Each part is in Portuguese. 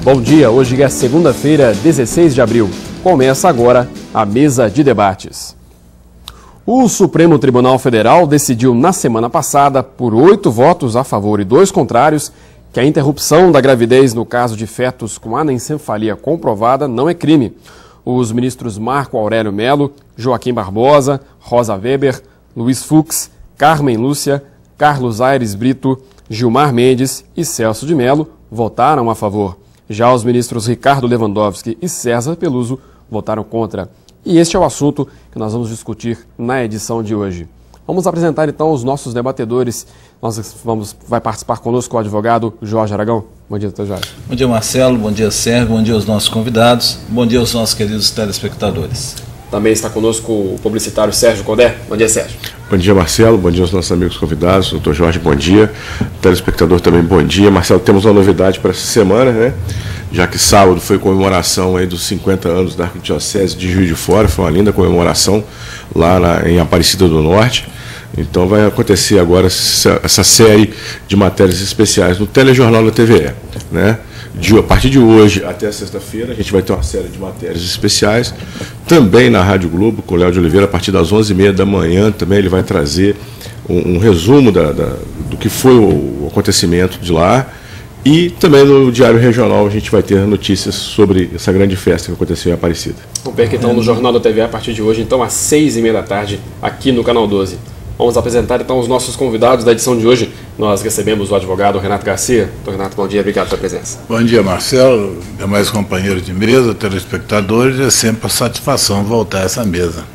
Bom dia, hoje é segunda-feira, 16 de abril. Começa agora a mesa de debates. O Supremo Tribunal Federal decidiu na semana passada, por 8 votos a favor e 2 contrários, que a interrupção da gravidez no caso de fetos com anencefalia comprovada não é crime. Os ministros Marco Aurélio Mello, Joaquim Barbosa, Rosa Weber, Luiz Fux, Carmen Lúcia, Carlos Aires Brito, Gilmar Mendes e Celso de Mello votaram a favor. Já os ministros Ricardo Lewandowski e César Peluso votaram contra. E este é o assunto que nós vamos discutir na edição de hoje. Vamos apresentar então os nossos debatedores. Vai participar conosco o advogado Jorge Aragão. Bom dia, doutor Jorge. Bom dia, Marcelo. Bom dia, Sérgio. Bom dia aos nossos convidados. Bom dia aos nossos queridos telespectadores. Também está conosco o publicitário Sérgio Codé. Bom dia, Sérgio. Bom dia, Marcelo. Bom dia aos nossos amigos convidados. Doutor Jorge, bom dia. Telespectador também, bom dia. Marcelo, temos uma novidade para essa semana, né? Já que sábado foi comemoração aí dos 50 anos da Arquidiocese de Juiz de Fora. Foi uma linda comemoração lá em Aparecida do Norte. Então vai acontecer agora essa série de matérias especiais no Telejornal da TVE, né? A partir de hoje até sexta-feira a gente vai ter uma série de matérias especiais, também na Rádio Globo, com o Léo de Oliveira, a partir das 11h30 da manhã, também ele vai trazer um resumo do que foi o acontecimento de lá, e também no Diário Regional a gente vai ter notícias sobre essa grande festa que aconteceu em Aparecida. Vamos ver então no Jornal da TVE a partir de hoje, então às 6h30 da tarde, aqui no Canal 12. Vamos apresentar então os nossos convidados da edição de hoje. Nós recebemos o advogado Renato Garcia. Doutor Renato, bom dia, obrigado pela presença. Bom dia, Marcelo, demais companheiros de mesa, telespectadores, é sempre uma satisfação voltar a essa mesa.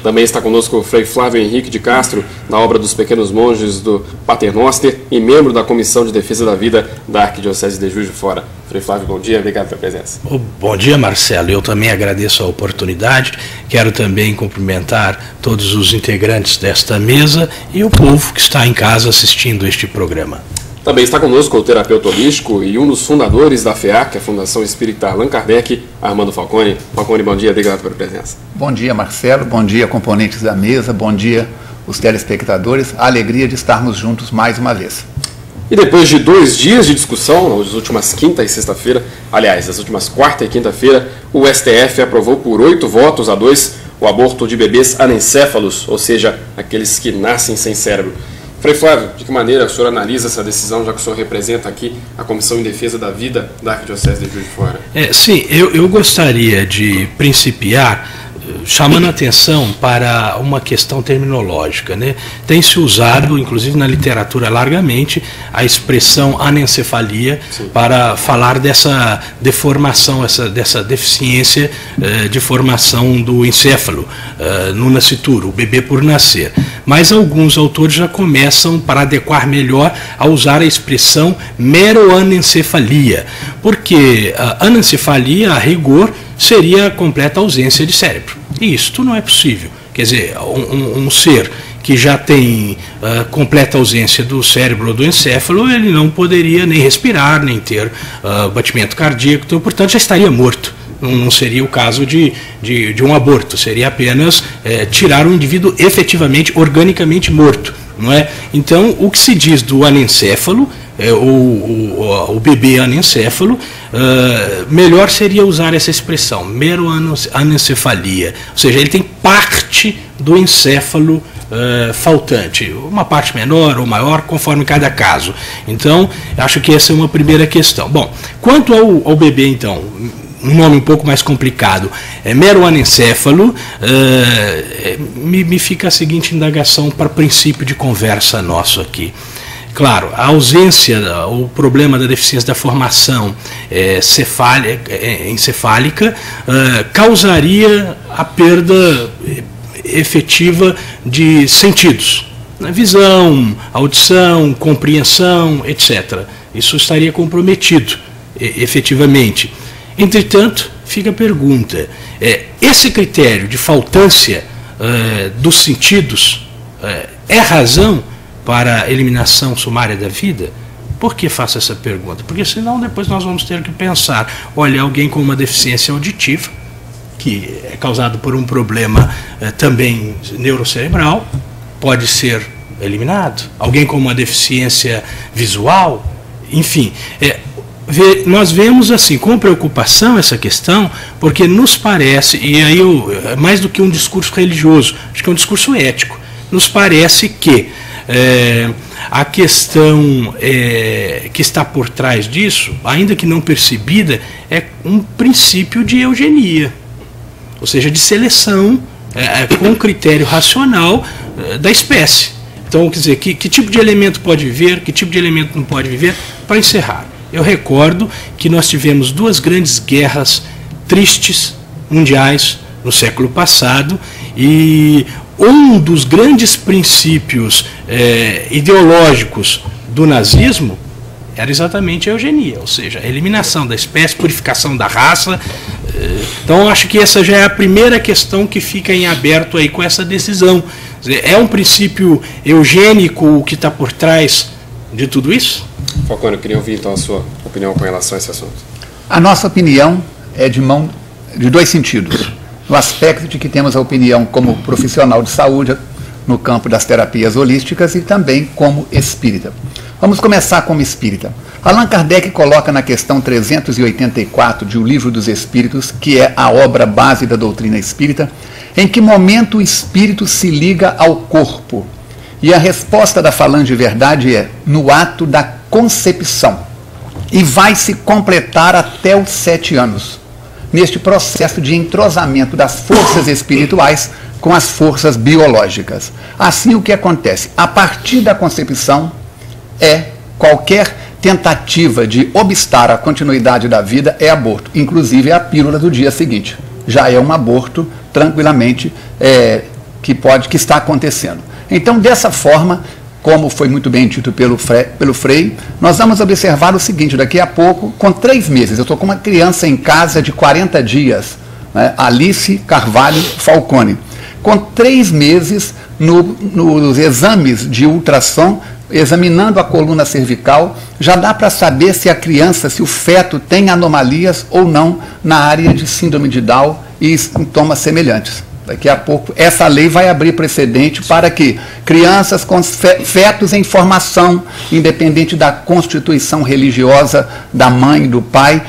Também está conosco o Frei Flávio Henrique de Castro, da obra dos Pequenos Monges do Pater Noster e membro da Comissão de Defesa da Vida da Arquidiocese de Juiz de Fora. Frei Flávio, bom dia, obrigado pela presença. Bom dia, Marcelo. Eu também agradeço a oportunidade. Quero também cumprimentar todos os integrantes desta mesa e o povo que está em casa assistindo este programa. Também está conosco o terapeuta holístico e um dos fundadores da FEAC, a Fundação Espírita Allan Kardec, Armando Falcone. Falcone, bom dia, obrigado pela presença. Bom dia, Marcelo, bom dia, componentes da mesa, bom dia, os telespectadores. A alegria de estarmos juntos mais uma vez. E depois de 2 dias de discussão, nas últimas quinta e sexta-feira, aliás, as últimas quarta e quinta-feira, o STF aprovou por 8 votos a 2 o aborto de bebês anencéfalos, ou seja, aqueles que nascem sem cérebro. Frei Flávio, de que maneira o senhor analisa essa decisão, já que o senhor representa aqui a Comissão em Defesa da Vida da Arquidiocese de Juiz de Fora? Sim, eu gostaria de principiar chamando a atenção para uma questão terminológica, né? Tem-se usado, inclusive na literatura largamente, a expressão anencefalia. Sim. Para falar dessa deformação, dessa deficiência de formação do encéfalo no nascituro, o bebê por nascer. Mas alguns autores já começam, para adequar melhor, a usar a expressão meroanencefalia, porque a anencefalia, a rigor, seria a completa ausência de cérebro. E isto não é possível. Quer dizer, um ser que já tem completa ausência do cérebro ou do encéfalo, ele não poderia nem respirar, nem ter batimento cardíaco, então, portanto, já estaria morto. Não seria o caso de um aborto, seria apenas tirar o indivíduo efetivamente, organicamente morto, não é? Então, o que se diz do anencéfalo, o bebê anencéfalo, melhor seria usar essa expressão, meroanencefalia, ou seja, ele tem parte do encéfalo faltante, uma parte menor ou maior, conforme cada caso. Então, acho que essa é uma primeira questão. Bom, quanto ao bebê, então, um nome um pouco mais complicado, meroanencéfalo, me fica a seguinte indagação para princípio de conversa nosso aqui. Claro, a ausência, o problema da deficiência da formação encefálica causaria a perda efetiva de sentidos, visão, audição, compreensão, etc. Isso estaria comprometido, efetivamente. Entretanto, fica a pergunta, esse critério de faltância dos sentidos é razão para a eliminação sumária da vida? Por que faço essa pergunta? Porque senão depois nós vamos ter que pensar, olha, alguém com uma deficiência auditiva, que é causado por um problema também neurocerebral, pode ser eliminado. Alguém com uma deficiência visual, enfim, nós vemos assim com preocupação essa questão, porque nos parece, e aí mais do que um discurso religioso, acho que é um discurso ético, nos parece que a questão que está por trás disso, ainda que não percebida, é um princípio de eugenia, ou seja, de seleção com critério racional da espécie. Então, quer dizer, que tipo de elemento pode viver, que tipo de elemento não pode viver. Para encerrar, eu recordo que nós tivemos 2 grandes guerras tristes mundiais no século passado, e um dos grandes princípios ideológicos do nazismo era exatamente a eugenia, ou seja, a eliminação da espécie, purificação da raça. Então, eu acho que essa já é a primeira questão que fica em aberto aí com essa decisão. É um princípio eugênico o que está por trás de tudo isso? Falcone, eu queria ouvir então a sua opinião com relação a esse assunto. A nossa opinião é de 2 sentidos. No aspecto de que temos a opinião como profissional de saúde no campo das terapias holísticas e também como espírita. Vamos começar como espírita. Allan Kardec coloca na questão 384 de O Livro dos Espíritos, que é a obra base da doutrina espírita, em que momento o espírito se liga ao corpo. E a resposta da Falange Verdade é no ato da concepção. E vai se completar até os 7 anos, neste processo de entrosamento das forças espirituais com as forças biológicas. Assim, o que acontece? A partir da concepção, qualquer tentativa de obstar a continuidade da vida é aborto, inclusive a pílula do dia seguinte. Já é um aborto, tranquilamente, que está acontecendo. Então, dessa forma, como foi muito bem dito pelo Frei, nós vamos observar o seguinte: daqui a pouco, com 3 meses, eu estou com uma criança em casa de 40 dias, né, Alice Carvalho Falcone, com 3 meses nos exames de ultrassom, examinando a coluna cervical, já dá para saber se a criança, se o feto tem anomalias ou não na área de síndrome de Down e sintomas semelhantes. Daqui a pouco, essa lei vai abrir precedente para que crianças com fetos em formação, independente da constituição religiosa da mãe e do pai,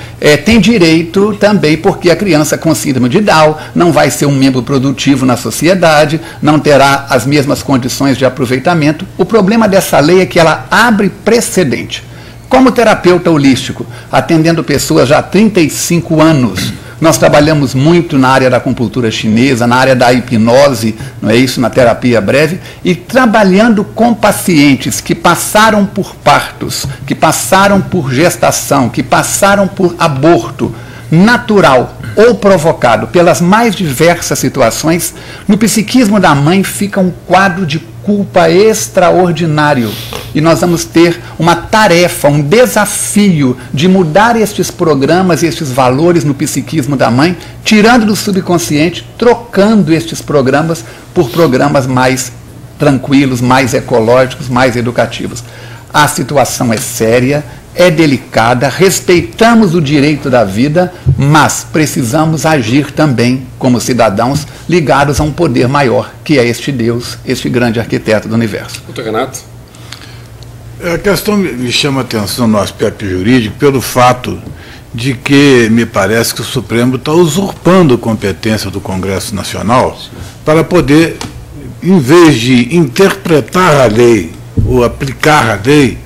tem direito também, porque a criança com síndrome de Down não vai ser um membro produtivo na sociedade, não terá as mesmas condições de aproveitamento. O problema dessa lei é que ela abre precedente. Como terapeuta holístico, atendendo pessoas já há 35 anos, nós trabalhamos muito na área da acupuntura chinesa, na área da hipnose, não é isso, na terapia breve, e trabalhando com pacientes que passaram por partos, que passaram por gestação, que passaram por aborto natural ou provocado pelas mais diversas situações. No psiquismo da mãe fica um quadro de culpa extraordinário. E nós vamos ter uma tarefa, um desafio de mudar estes programas, estes valores no psiquismo da mãe, tirando do subconsciente, trocando estes programas por programas mais tranquilos, mais ecológicos, mais educativos. A situação é séria, é delicada, respeitamos o direito da vida, mas precisamos agir também como cidadãos ligados a um poder maior, que é este Deus, este grande arquiteto do universo. Doutor Renato? A questão me chama a atenção no aspecto jurídico pelo fato de que me parece que o Supremo está usurpando a competência do Congresso Nacional para poder, em vez de interpretar a lei ou aplicar a lei,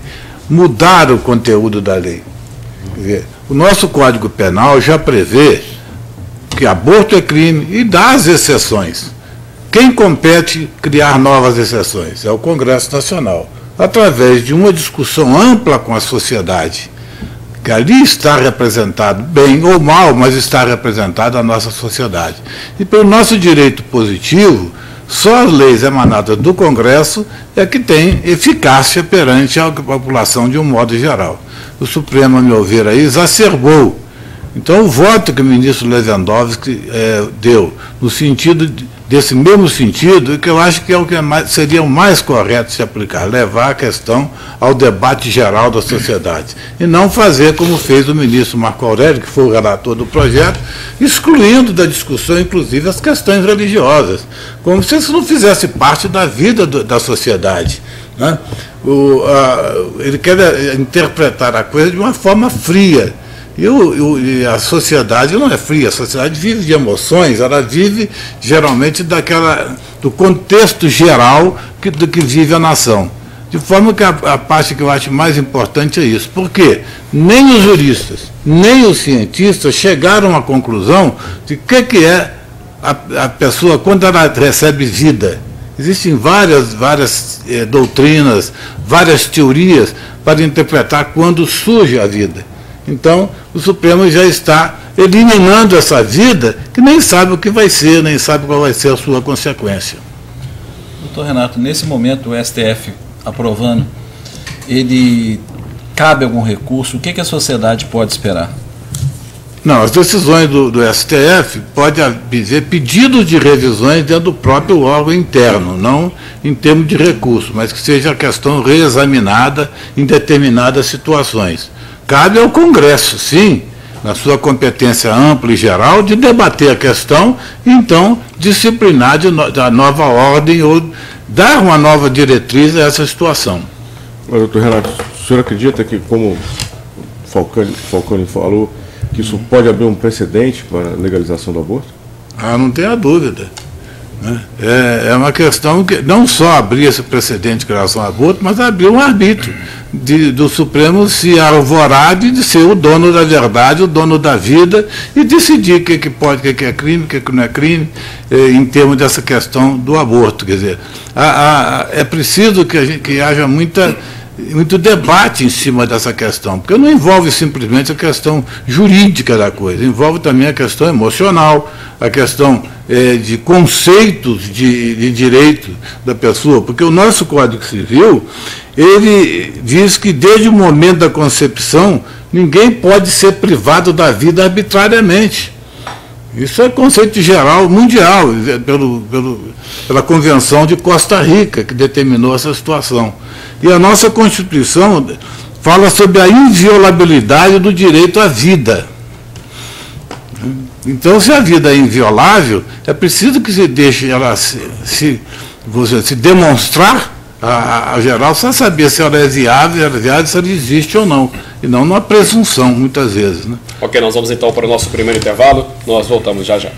mudar o conteúdo da lei. Quer dizer, o nosso Código Penal já prevê que aborto é crime e dá as exceções. Quem compete criar novas exceções? É o Congresso Nacional, através de uma discussão ampla com a sociedade, que ali está representado, bem ou mal, mas está representada a nossa sociedade. E pelo nosso direito positivo, só as leis emanadas do Congresso é que têm eficácia perante a população de um modo geral. O Supremo, a meu ver, aí exacerbou. Então, o voto que o ministro Lewandowski deu, no sentido desse mesmo sentido, que eu acho que é o que seria o mais correto se aplicar, levar a questão ao debate geral da sociedade, e não fazer como fez o ministro Marco Aurélio, que foi o relator do projeto, excluindo da discussão, inclusive, as questões religiosas, como se isso não fizesse parte da vida da sociedade. né? Ele quer interpretar a coisa de uma forma fria. E a sociedade não é fria, a sociedade vive de emoções, ela vive geralmente do contexto geral do que vive a nação. De forma que a parte que eu acho mais importante é isso. Porque nem os juristas, nem os cientistas chegaram à conclusão de que é a pessoa quando ela recebe vida. Existem várias doutrinas, várias teorias para interpretar quando surge a vida. Então, o Supremo já está eliminando essa vida que nem sabe o que vai ser, nem sabe qual vai ser a sua consequência. Doutor Renato, nesse momento o STF aprovando, cabe algum recurso? O que a sociedade pode esperar? Não, as decisões do STF podem haver pedidos de revisões dentro do próprio órgão interno, não em termos de recurso, mas que seja a questão reexaminada em determinadas situações. Cabe ao Congresso, sim, na sua competência ampla e geral, de debater a questão e, então, disciplinar da nova ordem ou dar uma nova diretriz a essa situação. Doutor Renato, o senhor acredita que, como Falcone falou, que isso pode abrir um precedente para a legalização do aborto? Não tenha dúvida. É uma questão que não só abrir esse precedente em relação ao aborto, mas abrir um arbítrio do Supremo se arvorar de ser o dono da verdade, o dono da vida, e decidir o que pode, o que é crime, o que não é crime, em termos dessa questão do aborto. Quer dizer, é preciso que haja muito debate em cima dessa questão, porque não envolve simplesmente a questão jurídica da coisa, envolve também a questão emocional, a questão de conceitos de direito da pessoa, porque o nosso Código Civil, ele diz que desde o momento da concepção, ninguém pode ser privado da vida arbitrariamente. Isso é conceito geral, mundial, pela Convenção de Costa Rica, que determinou essa situação. E a nossa Constituição fala sobre a inviolabilidade do direito à vida. Então, se a vida é inviolável, é preciso que se deixe ela se demonstrar a geral, só saber se ela é viável, se ela existe ou não. E não numa presunção, muitas vezes. Né? Ok, nós vamos então para o nosso primeiro intervalo. Nós voltamos já já.